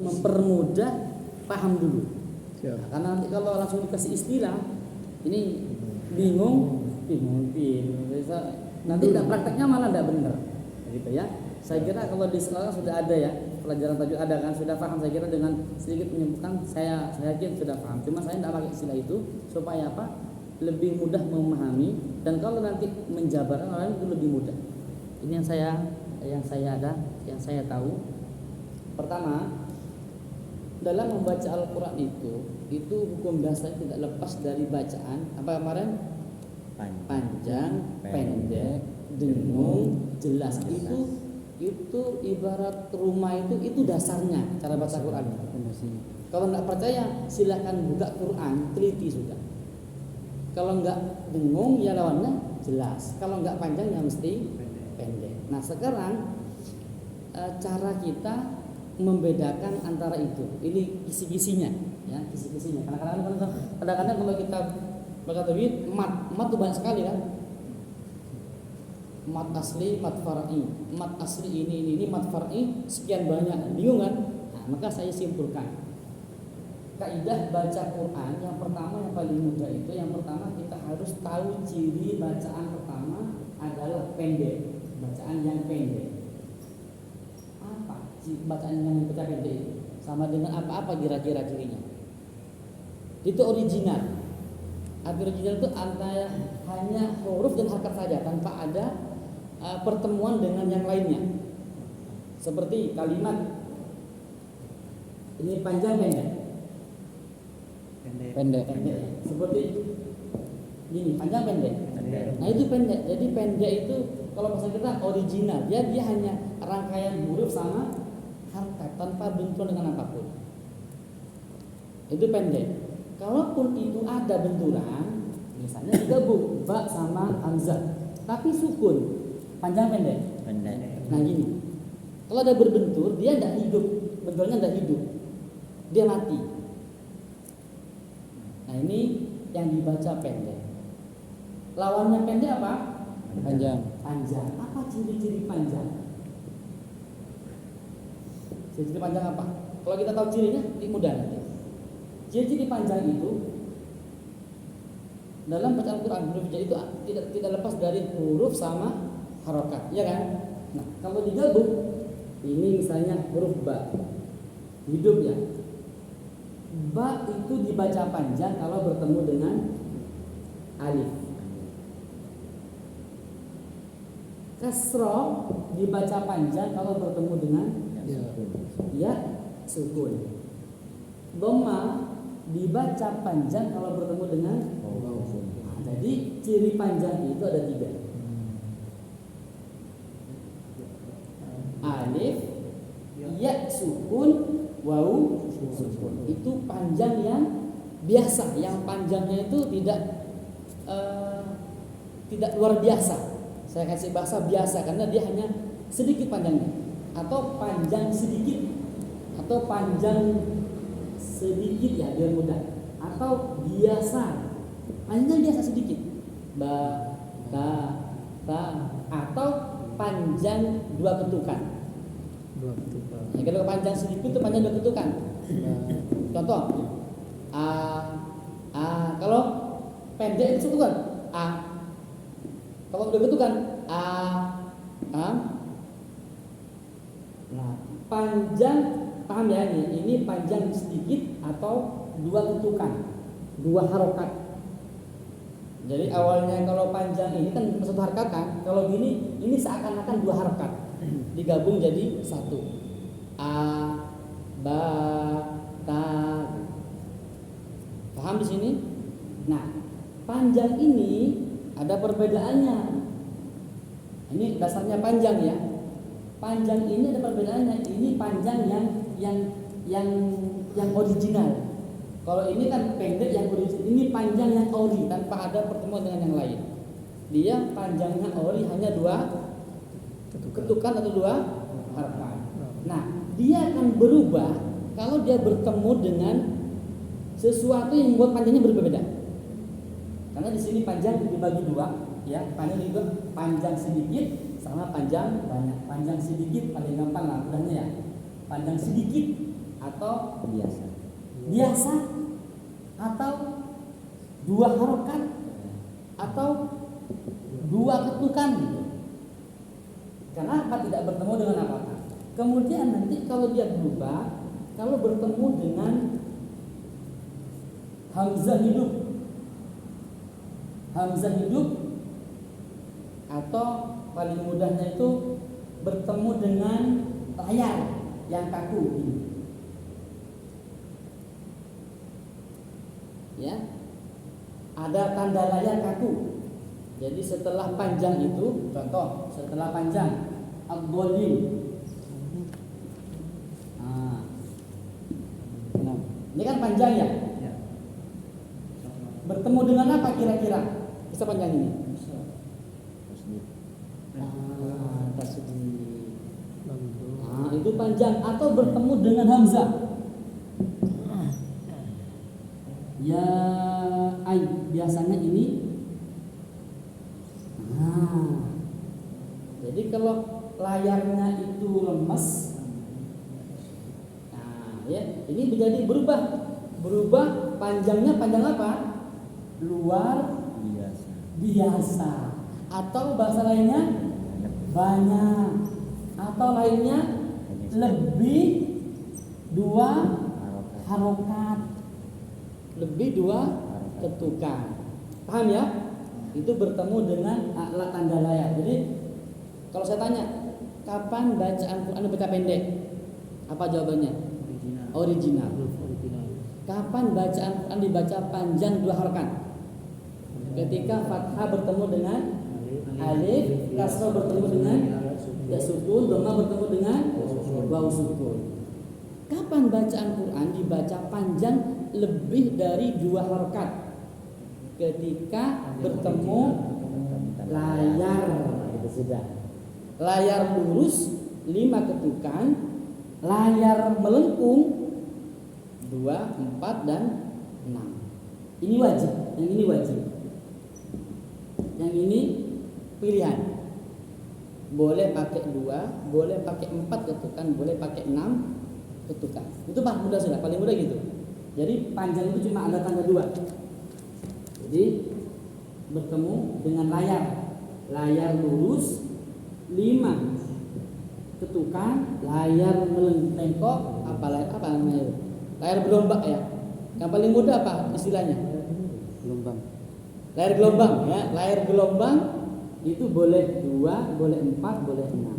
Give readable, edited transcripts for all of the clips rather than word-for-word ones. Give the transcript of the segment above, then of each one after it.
mempermudah paham dulu. Nah, karena nanti kalau langsung dikasih istilah ini bingung. Nanti tidak prakteknya malah tidak benar, gitu ya. Saya kira kalau di sekolah sudah ada ya pelajaran tajwid ada kan, sudah paham. Saya kira dengan sedikit menyebutkan saya yakin sudah paham. Cuma saya tidak pakai istilah itu supaya apa? Lebih mudah memahami, dan kalau nanti menjabarkan orang itu lebih mudah. Ini yang saya tahu. Pertama, dalam membaca Al-Quran itu hukum dasar tidak lepas dari bacaan apa kemarin? Panjang, pendek, dengung, jelas. Itu ibarat rumah itu dasarnya cara baca Quran. Kalau nggak percaya silahkan buka Quran, teliti sudah. Kalau nggak dengung ya lawannya jelas. Kalau nggak panjang ya mesti pendek. Nah sekarang cara kita membedakan antara itu. Ini kisi-kisinya, ya kisi-kisinya. Kadang-kadang kalau kita berkata mat itu banyak sekali kan. Mat asli, mat far'i. Mat asli ini mat far'i sekian banyak. Bingung kan? Nah, maka saya simpulkan. Kaidah baca Quran yang pertama yang paling mudah itu yang pertama kita harus tahu ciri bacaan pertama adalah pendek. Bacaan yang pendek. Apa ciri bacaan yang pendek itu? Sama dengan apa kira-kira cirinya? Itu original. Arti original itu antara hanya huruf dan harakat saja tanpa ada pertemuan dengan yang lainnya. Seperti kalimat ini panjang pendek. Seperti gini, panjang pendek. Nah itu pendek. Jadi pendek itu kalau bahasa kita original. Dia hanya rangkaian huruf sama harakat tanpa benturan dengan apapun. Itu pendek. Kalaupun itu ada benturan, misalnya digabung ba sama hamzah, tapi sukun, panjang pendek. Nah gini, kalau ada berbentur, dia tidak hidup, benturnya tidak hidup, dia mati. Nah ini yang dibaca pendek. Lawannya pendek apa? Panjang. Apa ciri-ciri panjang? Ciri-ciri panjang apa? Kalau kita tahu cirinya, ini mudah nanti. Ciri-ciri panjang itu dalam bacaan Quran huruf itu tidak lepas dari huruf sama harokat, ya kan? Nah kalau digabung, ini misalnya huruf ba, hidup ya. Ba itu dibaca panjang kalau bertemu dengan alif. Kasro dibaca panjang kalau bertemu dengan ya sukun. Dhamma dibaca panjang kalau bertemu dengan nah, jadi ciri panjang itu ada 3. Alif, ya sukun, waw sukun. Itu panjang yang biasa. Yang panjangnya itu tidak luar biasa. Saya kasih bahasa biasa karena dia hanya sedikit panjangnya, atau panjang sedikit, atau panjang sedikit ya biar mudah, atau biasa panjang biasa sedikit ba ta atau panjang 2 ketukan. Yang kalau panjang sedikit itu panjang 2 ketukan. Contoh kalau pendek itu ketukan kalau 2 ketukan nah panjang paham ya ini panjang sedikit atau 2 ketukan, 2 harokat. Jadi awalnya kalau panjang ini kan 1 harokat kan, kalau gini ini seakan-akan 2 harokat digabung jadi 1. A, ba, ta. Paham di sini? Nah, panjang ini ada perbedaannya. Ini dasarnya panjang ya. Panjang ini ada perbedaannya. Ini panjang yang original. Kalau ini kan pendek yang original. Ini panjang yang ori tanpa ada pertemuan dengan yang lain. Dia panjangnya ori hanya 2 ketukan atau 2 harakat. Nah, dia akan berubah kalau dia bertemu dengan sesuatu yang membuat panjangnya berbeda. Karena di sini panjang dibagi 2, ya. Panjang sedikit sama panjang banyak. Panjang sedikit paling gampang lah mudahnya ya. Panjang sedikit atau atau biasa. biasa atau dua harokat atau dua ketukan gitu. Kenapa tidak bertemu dengan apakah? Kemudian nanti kalau dia berubah, kalau bertemu dengan hamzah hidup atau paling mudahnya itu bertemu dengan layar yang kaku ini. Ya, ada tanda layar kaku. Jadi setelah panjang itu, contoh setelah panjang ad-dhalil. Ini kan panjang ya? Bertemu dengan apa kira-kira? Bisa panjang ini? Tasdid. Itu panjang atau bertemu dengan hamzah. Ya, biasanya ini. Jadi kalau layarnya itu lemes, ya, ini menjadi berubah panjangnya panjang apa? Luar biasa. Atau bahasa lainnya banyak. Atau lainnya lebih dua harokat. Lebih dua ketukan. Paham ya? Itu bertemu dengan alat tanda layar. Jadi kalau saya tanya, kapan bacaan Quran dibaca pendek? Apa jawabannya? Original. Kapan bacaan Quran dibaca panjang dua harokat? Ketika fathah bertemu dengan alif, kasrah bertemu dengan ya sukun, dhamma bertemu dengan waw sukun. Kapan bacaan Quran dibaca panjang lebih dari dua harokat? Ketika bertemu layar, itu sudah. Layar lurus 5 ketukan, layar melengkung 2, 4 dan 6. Ini wajib, yang ini wajib. Yang ini pilihan. Boleh pakai 2, boleh pakai 4 ketukan, boleh pakai 6 ketukan. Itu mudah sudah, paling mudah gitu. Jadi panjang itu cuma ada tanda 2. Jadi bertemu dengan layar lurus 5 ketukan, layar melengkung apa namanya? Layar gelombang ya. Yang paling mudah apa istilahnya? Gelombang. Layar gelombang ya. Layar gelombang itu boleh 2, boleh 4, boleh 6.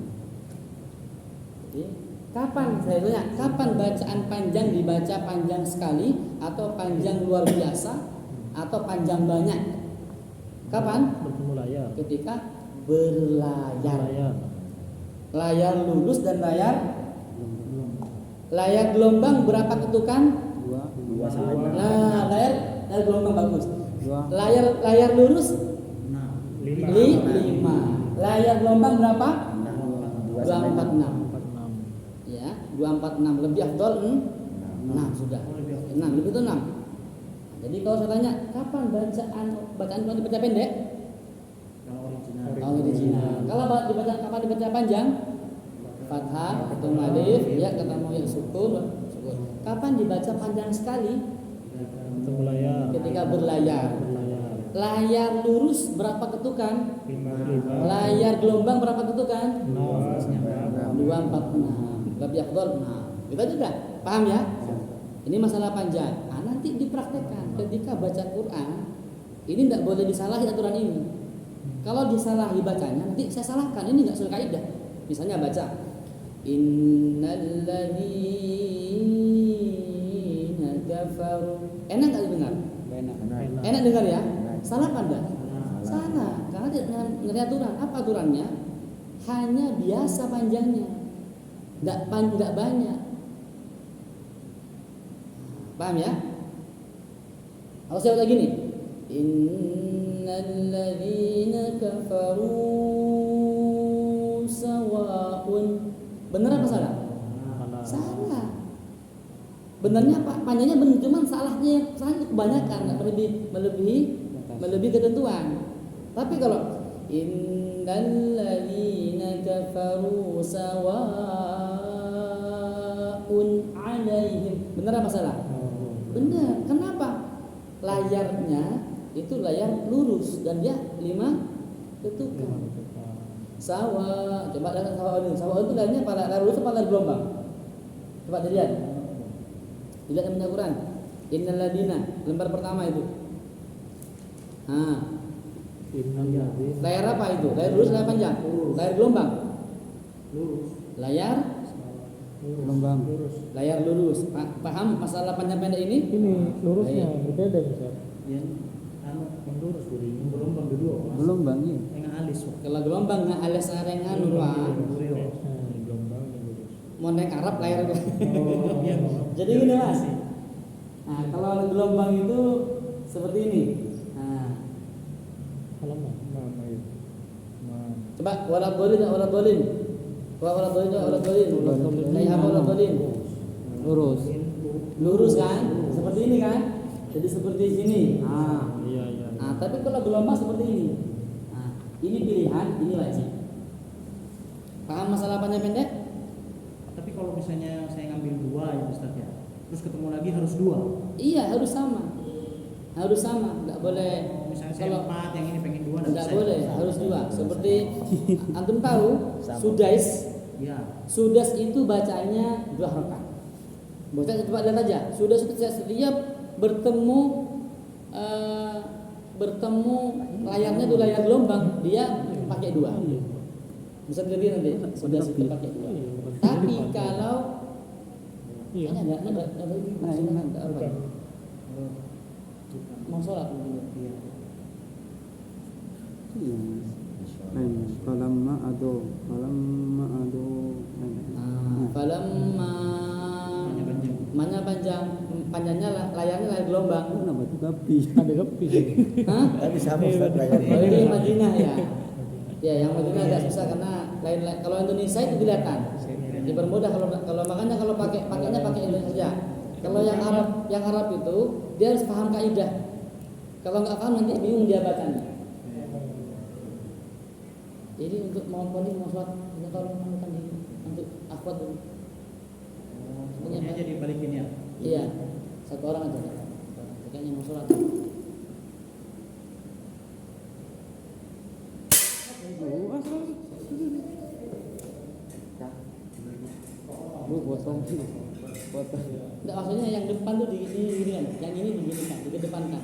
Jadi kapan saya tanya? Kapan bacaan panjang dibaca panjang sekali atau panjang luar biasa? Atau panjang banyak? Kapan? Bertemu layar. Ketika berlayar. Layar lurus dan layar gelombang berapa ketukan? 2 sampai 6. Nah, layar gelombang bagus. Layar lurus 5. Layar gelombang berapa? 2, 4, 6. Ya, 2, 4, 6 lebih afdal 6 sudah. 6 lebih itu 6. Jadi kalau saya tanya, kapan bacaan Quran dibaca pendek? Kalau original. Kalau kapan dibaca panjang? Fathah, ketemu alif, ya ketemu ya sukun. Kapan dibaca panjang sekali? Bertemu layar. Ketika berlayar. Layar lurus berapa ketukan? 5. Layar gelombang berapa ketukan? 2, 4, 6. Lebih afdal 6. Kita juga paham ya? Ini masalah panjang. Nanti dipraktekkan ketika baca Quran. Ini tidak boleh disalahi aturan ini. Kalau disalahi bacanya, nanti saya salahkan. Ini nggak sesuai kaidah. Misalnya baca innalladzina kafaru. Enak nggak dengar? Enak dengar ya? Salah kan enggak? Salah. Karena tidak ngerti aturan. Apa aturannya? Hanya biasa panjangnya. Enggak banyak. Paham ya? Kalau saya baca gini, innalladzina kafaru sawa'un. Benar apa salah? Salah. Benarnya Pak, panjangnya benar, cuman salahnya kebanyakan, melebihi ketentuan. Tapi kalau innalladzina kafaru sawa'un 'alaihim, Benar apa salah? Benar. Kenapa? Layarnya itu layar lurus dan dia 5 ketukan. Sawa, coba lihat sawa ini. Sawa itu layarnya layar lurus apa layar gelombang? Coba dilihat. Dilihat yang Quran. Innal ladina, lembar pertama itu. Layar apa itu? Layar lurus, layar panjang? Layar gelombang? Layar Gelombang. layar lurus. Paham masalah panjang pendek ini? Ini lurusnya Baik. berbeda Ustaz. Yang lurus dulu, yang gelombang dua. Gelombang iya. Yang alis. Kalau gelombang nggak alias areng anu Pak. Gelombang yang lurus. Mau naik Arab layar itu. Iya. Jadi gini Mas. Nah, kalau gelombang itu seperti ini. Nah, Halaman mana itu? Mana? coba walat dolin. Coba walat dolin. Kayak apa walat dolin? Lurus. Lurus kan? Seperti ini kan? Jadi seperti sini. Nah, Iya. nah, tapi kalau gelombang seperti ini. Nah, ini pilihan, ini wajib. Paham masalah panjang pendek? Tapi kalau misalnya saya ngambil dua ya Ustaz ya, terus ketemu lagi harus dua. Iya, harus sama. Harus sama, nggak boleh. Misalnya saya Kalau 4, yang ini pengen 2, nggak boleh, harus 2. Seperti antum tahu, Ya. Sudas itu bacanya 2 rakaat. Baca coba lihat aja. Sudas itu setiap bertemu layarnya itu layar gelombang, dia pakai 2. Bisa dilihat nanti. Sudas itu pakai 2. Tapi kalau Iya. ada apa ya? Mau sholat dulu. Iya. Falamma ado. Falamma mana panjangnya layarnya layar gelombang. Kenapa itu gapi? Ada gepi. Hah? Tapi sama Ustaz Oh, layarnya. ini Madinah ya. Ya, yang Madinah agak susah karena lain kalau Indonesia itu kelihatan. Dipermudah kalau makanya kalau pakainya pakai Indonesia. Kalau yang Arab itu dia harus paham kaidah. Kalau nggak paham nanti bingung dia bacanya. Jadi untuk mau poling mau sholat minta tolong manukan diri untuk akhwat dulu. Ini aja dibalikin ya. Iya, 1 orang aja. Kayaknya mau sholat. Potong. Enggak, maksudnya yang depan tuh di kan, yang ini diginikan, dikedepankan.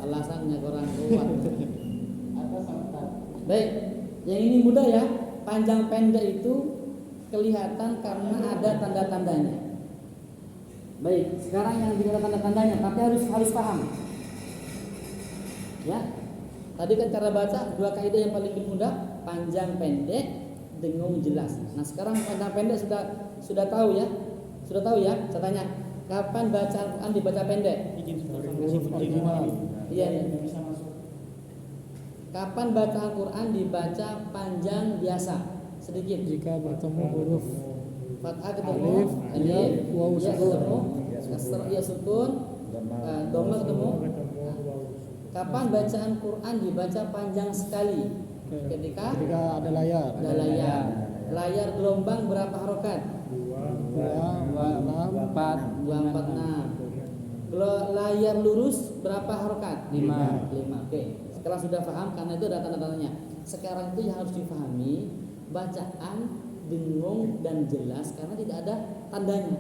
Alasannya kurang kuat. Baik, yang ini mudah ya. Panjang pendek itu kelihatan karena ada tanda-tandanya. Baik, sekarang yang tidak ada tanda-tandanya, tapi harus paham. Ya, tadi kan cara baca 2 kaidah yang paling mudah, panjang pendek, dengung jelas. Nah sekarang panjang pendek sudah tahu ya, Saya tanya, kapan baca Al-Quran dibaca pendek? Iya. Kapan baca Al-Quran dibaca panjang biasa? Sedikit. Jika bertemu huruf Fathah ketemu, Alif, alif, waw, ya sukun. ketemu, kasr ya sukun, dhamma ketemu. Kapan bacaan Quran dibaca panjang sekali? Ketika ada layar. ada layar. Layar gelombang berapa harokat? 2, 6, 4. 246. Layar lurus berapa harokat? 5. Oke. Sekarang sudah paham karena itu ada tanda-tandanya. Sekarang itu yang harus dipahami bacaan dengung dan jelas karena tidak ada tandanya.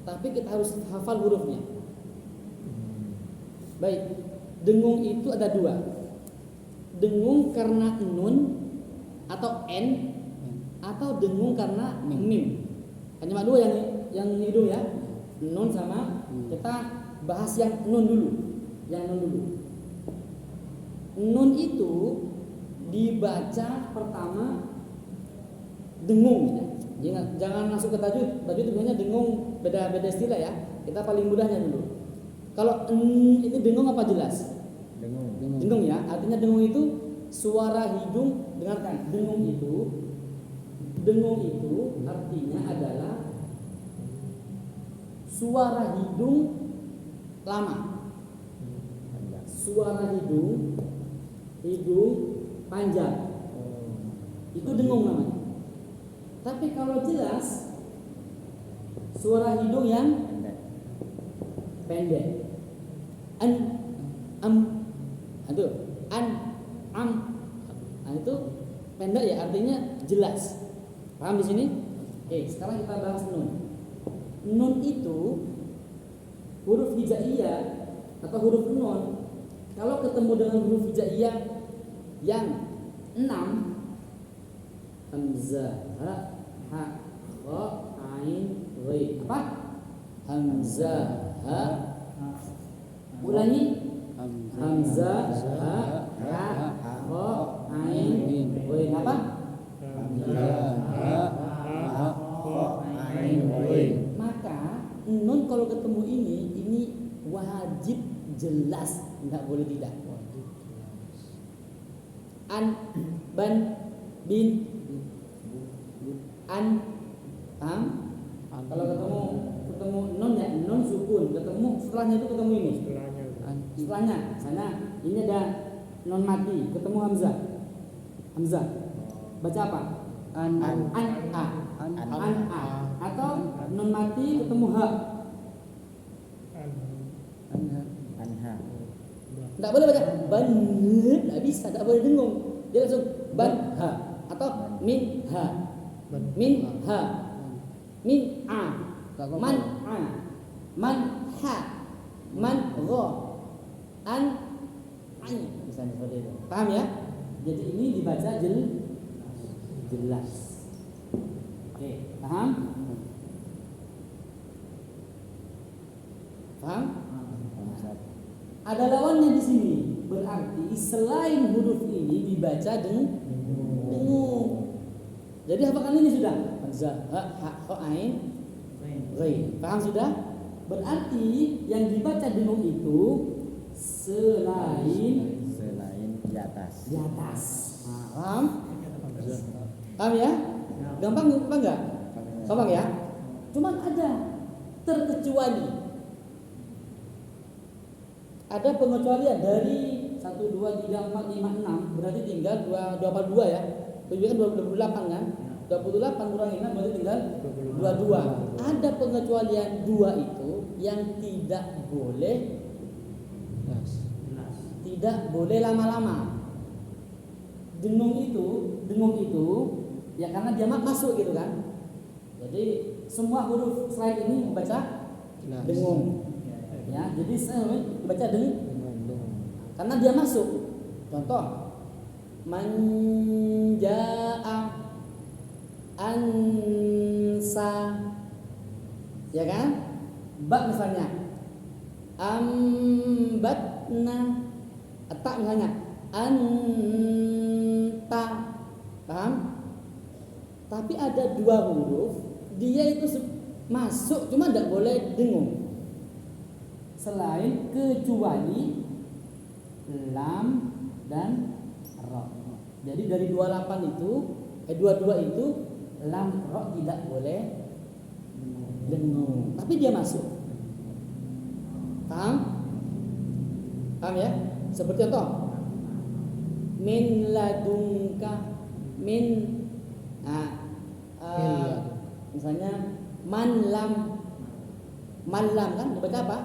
Tapi kita harus hafal hurufnya. Baik. Dengung itu ada 2. Dengung karena nun atau n atau dengung karena mim. Hanya 2 yang hidung ya. Nun sama kita bahas yang nun dulu. Nun itu dibaca pertama dengung ya. Jangan masuk ke tajwid. Tajwid itu sebenarnya dengung beda istilah ya. Kita paling mudahnya dulu. Kalau itu dengung apa jelas? Dengung ya. Artinya dengung itu suara hidung, dengarkan. Dengung itu artinya adalah suara hidung lama. Suara hidung panjang. Itu dengung namanya. Tapi kalau jelas suara hidung yang pendek. An, itu an, am. Nah, itu pendek ya, artinya jelas. Paham di sini? Oke, sekarang kita bahas nun. Nun itu huruf hijaiyah atau huruf nun. Kalau ketemu dengan huruf hijaiyah yang 6, hamzah, ha, kha, ain, ghain. Apa? Hamzah, ha. Ulangi. Hamzah, ha, kha, ain, ghain. Apa? Maka nun kalau ketemu ini wajib jelas, nggak boleh tidak. An, ban, bin, an, am. Kalau ketemu non ya, non sukun. Ketemu setelahnya itu ketemu ini. Setelahnya, sana ini ada non mati, ketemu hamzah. Hamzah. Baca apa? An a. An a. Atau non mati ketemu ha. Anha. Tidak boleh baca ban, tidak bisa, tidak boleh dengung. Dia langsung ban ha atau min ha, min ha, min a, man a, man ha, man gho, an, misalnya seperti itu. Paham ya? Jadi ini dibaca jelas. Oke, paham? Paham? Ada lawannya di sini. Berarti selain huruf ini dibaca dengung. Jadi hafalkan ini sudah. Hamzah, ha, kha, ain, ghain. Paham sudah? Berarti yang dibaca dengung itu selain di atas. Di atas. Paham? Paham ya? Gampang apa enggak? Gampang ya? Cuman ada terkecuali. Ada pengecualian dari 1, 2, 3, 4, 5, 6. Berarti tinggal 22 ya. 7 kan 28 kan? 28 kurangi 6 berarti tinggal 22. Ada pengecualian 2 itu yang tidak boleh lama-lama. Dengung itu ya karena dia masuk gitu kan. Jadi semua huruf selain ini membaca dengung. Ya, jadi saya baca dengung karena dia masuk. Contoh, manjaa, ansa, ya kan? Ba misalnya, ambatna, ta misalnya, anta, paham? Tapi ada 2 huruf, dia itu masuk, cuma tidak boleh dengung. Selain kecuali lam dan ro. Jadi dari 28 itu 22 itu lam ro tidak boleh dengung, tapi dia masuk. Paham? Paham ya? Seperti contoh min ladunka, min misalnya man lam kan dibaca apa?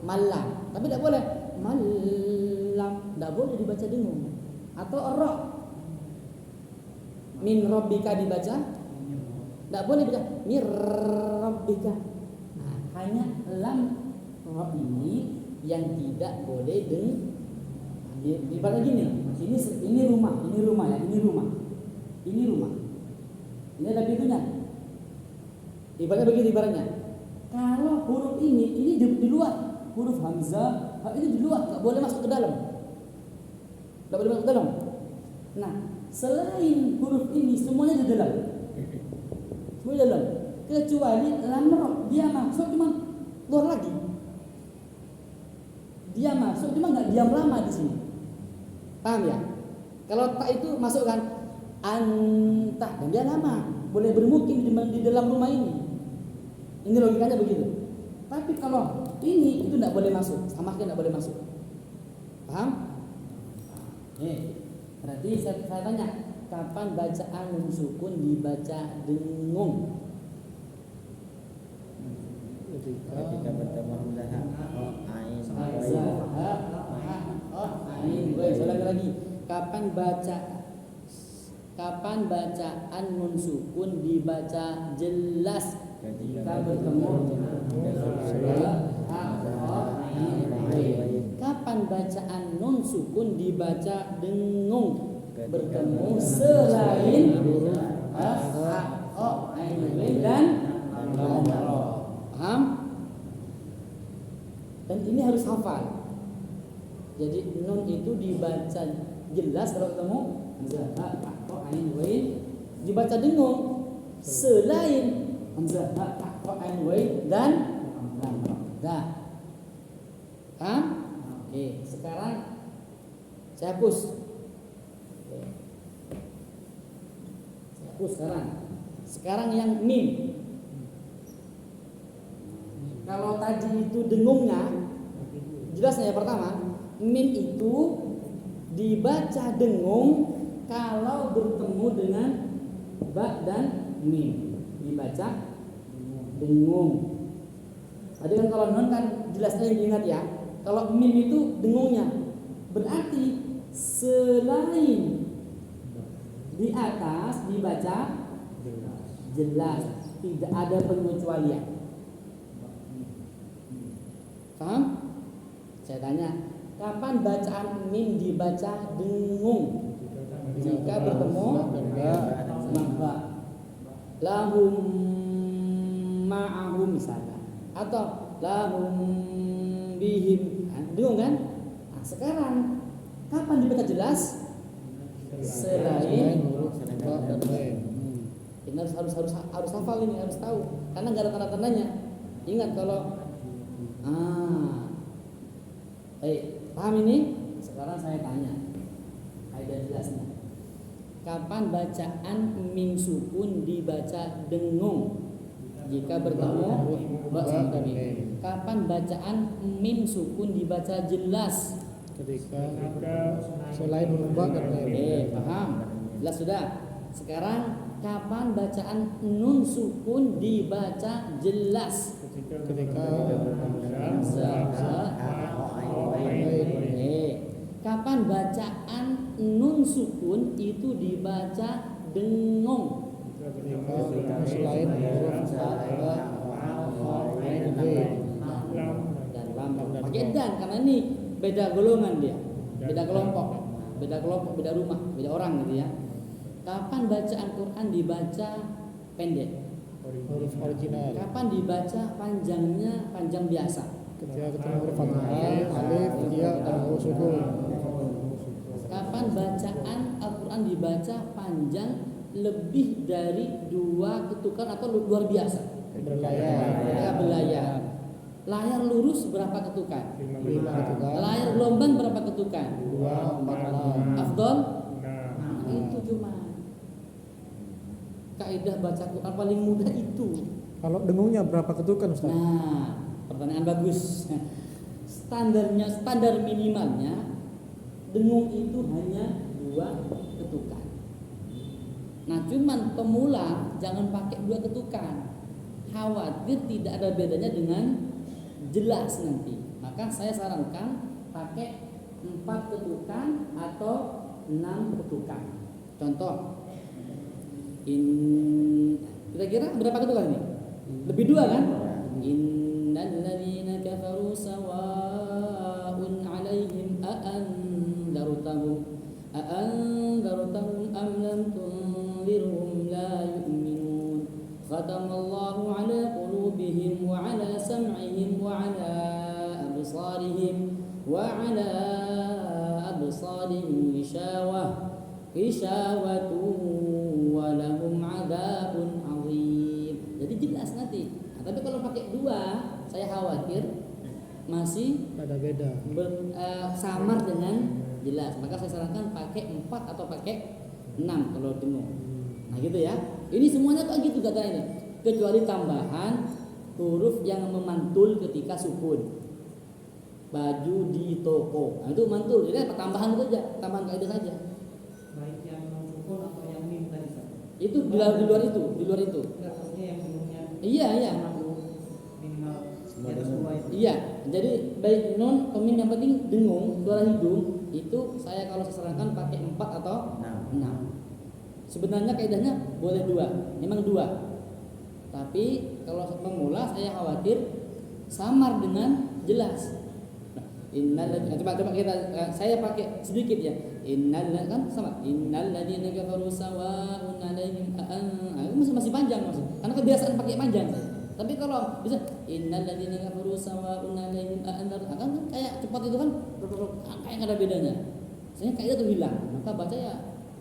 Malam, tapi tidak boleh malam, tidak boleh dibaca dengung. Atau roh, min robbika dibaca, tidak boleh dibaca mir robbika. Nah, hanya lam roh ini yang tidak boleh dengung. Ibarat gini, ini rumah ya, ini rumah. Ini ada pintunya. Ibaratnya begitu ibaratnya. Kalau huruf ini di luar. Huruf hamzah ini di luar, nggak boleh masuk ke dalam. Nah, selain huruf ini semuanya di dalam. Kecuali lam ro, dia masuk cuma keluar lagi. Dia masuk cuma nggak diam lama di sini. Paham ya? Kalau tak itu masuk kan anta, dan dia lama, boleh bermukim di dalam rumah ini. Ini logikanya begitu. Tapi kalau ini itu tidak boleh masuk, sama sekali tidak boleh masuk. Paham? Berarti saya tanya, kapan bacaan nun sukun dibaca dengung? Ketika bertemu hamzah ain Baik, saya ulangi lagi. Kapan bacaan nun sukun dibaca jelas ketika bertemu kapan bacaan nun sukun dibaca dengung bertemu selain dan paham? Dan ini harus hafal. Jadi nun itu dibaca jelas kalau ketemu hamzah atau ain wain, dibaca dengung selain hamzah atau ain wain dan dah. Paham? Oke, sekarang saya hapus. Saya hapus sekarang. Sekarang yang mim. Kalau tadi itu dengungnya jelasnya ya, pertama mim itu dibaca dengung kalau bertemu dengan ba dan mim, dibaca dengung. Tadi kan kalau non kan jelasnya ingat ya. Kalau mim itu dengungnya berarti selain di atas dibaca jelas, tidak ada pengecualian. Paham? Saya tanya, kapan bacaan mim dibaca dengung? Jika bertemu ba. Lahum ma'ahum misalnya, atau lahum bihim, dengung kan? Nah, sekarang kapan dibaca jelas? Selain ini harus hafal, ini harus tahu, karena nggak ada tanda-tandanya. Ingat kalau baik, paham ini? Sekarang saya tanya, ada jelasnya. Kapan bacaan mim sukun dibaca dengung? Jika bertemu ba sama mim. Kapan bacaan mim sukun dibaca jelas? Ketika selain huruf ba dan mim. Paham? Jelas sudah. Sekarang kapan bacaan nun sukun dibaca jelas? Ketika kapan bacaan nun sukun itu dibaca dengung? ketika selain huruf ba Dan lam. Pakai dan karena ini beda golongan dia, beda kelompok, beda rumah, beda orang gitu ya. Kapan bacaan Quran dibaca pendek? huruf original. Kapan dibaca panjangnya panjang biasa? Ketika ketemu huruf fathah, alif, ya dan huruf sukun. Kapan bacaan Al-Quran dibaca panjang lebih dari 2 ketukan atau luar biasa? Berlayar. Berlayar. Layar lurus berapa ketukan? 5 ketukan. Layar gelombang berapa ketukan? 2, 4, 6. Afdol? Itu cuma kaidah baca Quran paling mudah itu. Kalau dengungnya berapa ketukan, Ustaz? Nah, pertanyaan bagus. Standar minimalnya dengung itu hanya 2 ketukan. Nah, cuman pemula jangan pakai 2 ketukan. Khawatir tidak ada bedanya dengan jelas nanti. Maka saya sarankan pakai 4 ketukan atau 6 ketukan. Contoh, kira-kira berapa ketukan ini? Lebih 2 kan? Innal ladzina kafaru sawa'un 'alaihim a'anzartahum am lam tunzirhum la yu'minun. Khatamallahu 'ala qulubihim wa 'ala sam'ihim wa 'ala absarihim ghishawatu wa lahum 'adzabun 'adzim. Jadi jelas nanti. Nah, tapi kalau pakai 2, saya khawatir masih Ada beda. samar dengan jelas. Maka saya sarankan pakai 4 atau pakai 6 kalau dengung. Nah gitu ya. Ini semuanya kayak gitu kata ini. Kecuali tambahan huruf yang memantul ketika sukun. Baju di toko. Nah itu mantul. Jadi tambahan itu aja, tambahan kaidah saja. Baik yang non sukun atau Itu di luar itu, di luar itu. Enggak, maksudnya yang dengungnya Iya, iya. minimal Semua di atas dengung. 2 itu. Iya, jadi baik non kemin yang penting dengung suara hidung itu saya kalau sarankan pakai 4 atau 6. Sebenarnya kaidahnya boleh 2, memang 2. Tapi kalau pemula saya khawatir samar dengan jelas. Coba kita saya pakai sedikit ya. Kan sama. Innal ladzina kafaru sawa'un 'alaihim masih panjang maksud. Karena kebiasaan pakai panjang saya. Tapi kalau bisa innal ladzina kafaru sawa'un 'alaihim kan kayak cepat itu kan kayak nggak ada bedanya. Saya kaidah itu hilang. Maka baca ya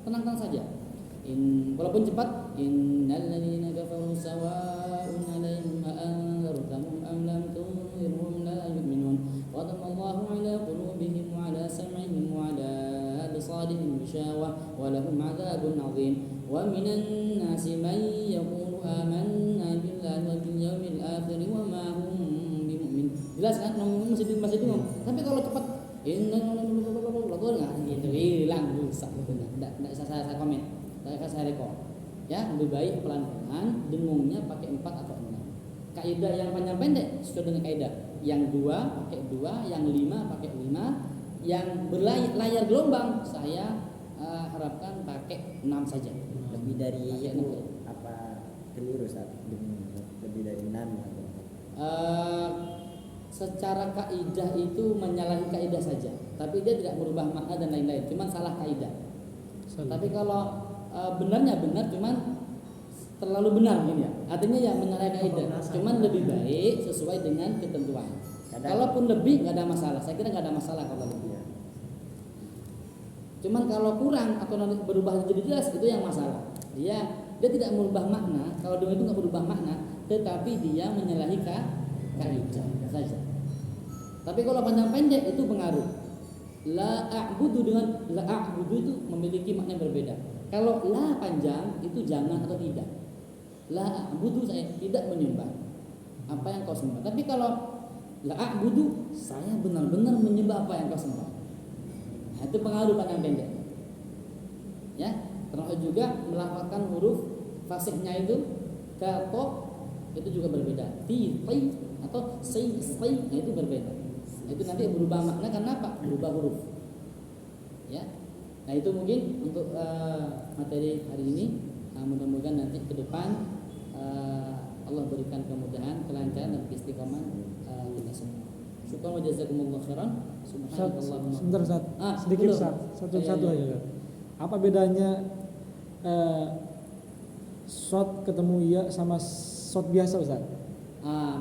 tenang-tenang saja. Walaupun cepat innal ladzina kafaru sawa'un 'alaihim anzartahum am lam tunzirhum la yu'minun Allahu 'ala qulubihim wa 'ala sam'ihim wa 'ala absarihim ghishawah wa lahum 'adzabun 'adzim wa minan nasi man yaqulu amanna billahi wa bil yawmil akhir wa ma hum bimumin. Jelas kan masih bingung. Tapi kalau cepat nggak gitu hilang rusak enggak saya komen. Saya rekor. Ya, lebih baik pelan-pelan dengungnya pakai 4 atau 6. Kaidah yang panjang pendek sesuai dengan kaidah. Yang 2 pakai 2, yang 5 pakai 5, yang berlayar gelombang saya harapkan pakai 6 saja. Lebih dari Pakai itu 6. apa keliru saat lebih dari 6 atau Secara kaidah itu menyalahi kaidah saja, tapi dia tidak merubah makna dan lain-lain, cuman salah kaidah. Tapi kalau benarnya benar, cuman terlalu benar gini ya. Artinya ya menyalahi kaidah, cuman lebih baik sesuai dengan ketentuan. Kalaupun lebih nggak ada masalah, saya kira nggak ada masalah kalau lebih. Cuman kalau kurang atau nanti berubah jadi jelas itu yang masalah. Dia tidak merubah makna. Kalau dengan itu nggak berubah makna, tetapi dia menyalahi kaidah saja. Tapi kalau panjang pendek itu pengaruh. La a'budu dengan la a'budu itu memiliki makna yang berbeda. Kalau la panjang itu jangan atau tidak. La a'budu saya tidak menyembah apa yang kau sembah. Tapi kalau la a'budu saya benar-benar menyembah apa yang kau sembah. Nah, itu pengaruh panjang pendek. Ya, termasuk juga melafalkan huruf fasihnya itu kato itu juga berbeda. Ti atau sai nah itu berbeda. Nah, itu nanti berubah makna karena apa? Berubah huruf. Ya. Nah, itu mungkin untuk materi hari ini. Mudah-mudahan nanti ke depan Allah berikan kemudahan, kelancaran dan istiqomah kita semua. Syukran wa jazakumullah khairan. Subhanallah. Sebentar Ustaz. Sedikit Ustaz. Satu-satu aja. Ustaz. Apa bedanya shot ketemu ya sama shot biasa Ustaz?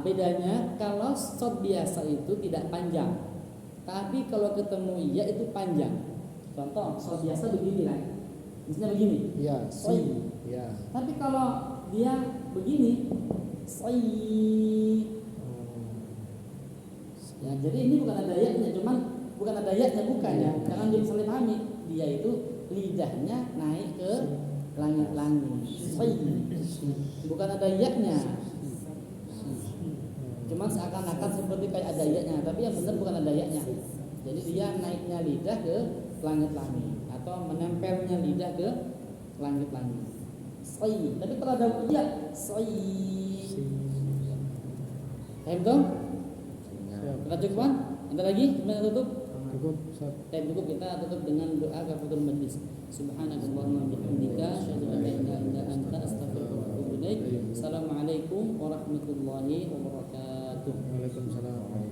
Bedanya kalau shot biasa itu tidak panjang, tapi kalau ketemu ya itu panjang. Contoh shot biasa begini kan, misalnya begini. Iya. Ya. Tapi kalau dia begini, ya jadi ini bukan ada ya-nya, cuman bukan ada ya-nya bukan ya. Jangan salah pahami. Dia itu lidahnya naik ke langit-langit. Bukan ada ya-nya. Cuman seakan-akan seperti kayak ada ayatnya, tapi yang benar bukan ada ayatnya. Jadi dia naiknya lidah ke langit-langit atau menempelnya lidah ke langit-langit. Tapi kalau ada iya, paham dong? Kita cukupan? Ada lagi? Kita tutup? Cukup Ustaz. Cukup, kita tutup dengan doa kafaratul majlis. Subhanakallahumma wa bihamdika asyhadu an la ilaha illa anta astaghfiruka wa atubu ilaik. Assalamualaikum warahmatullahi wabarakatuh. Waalaikumsalam.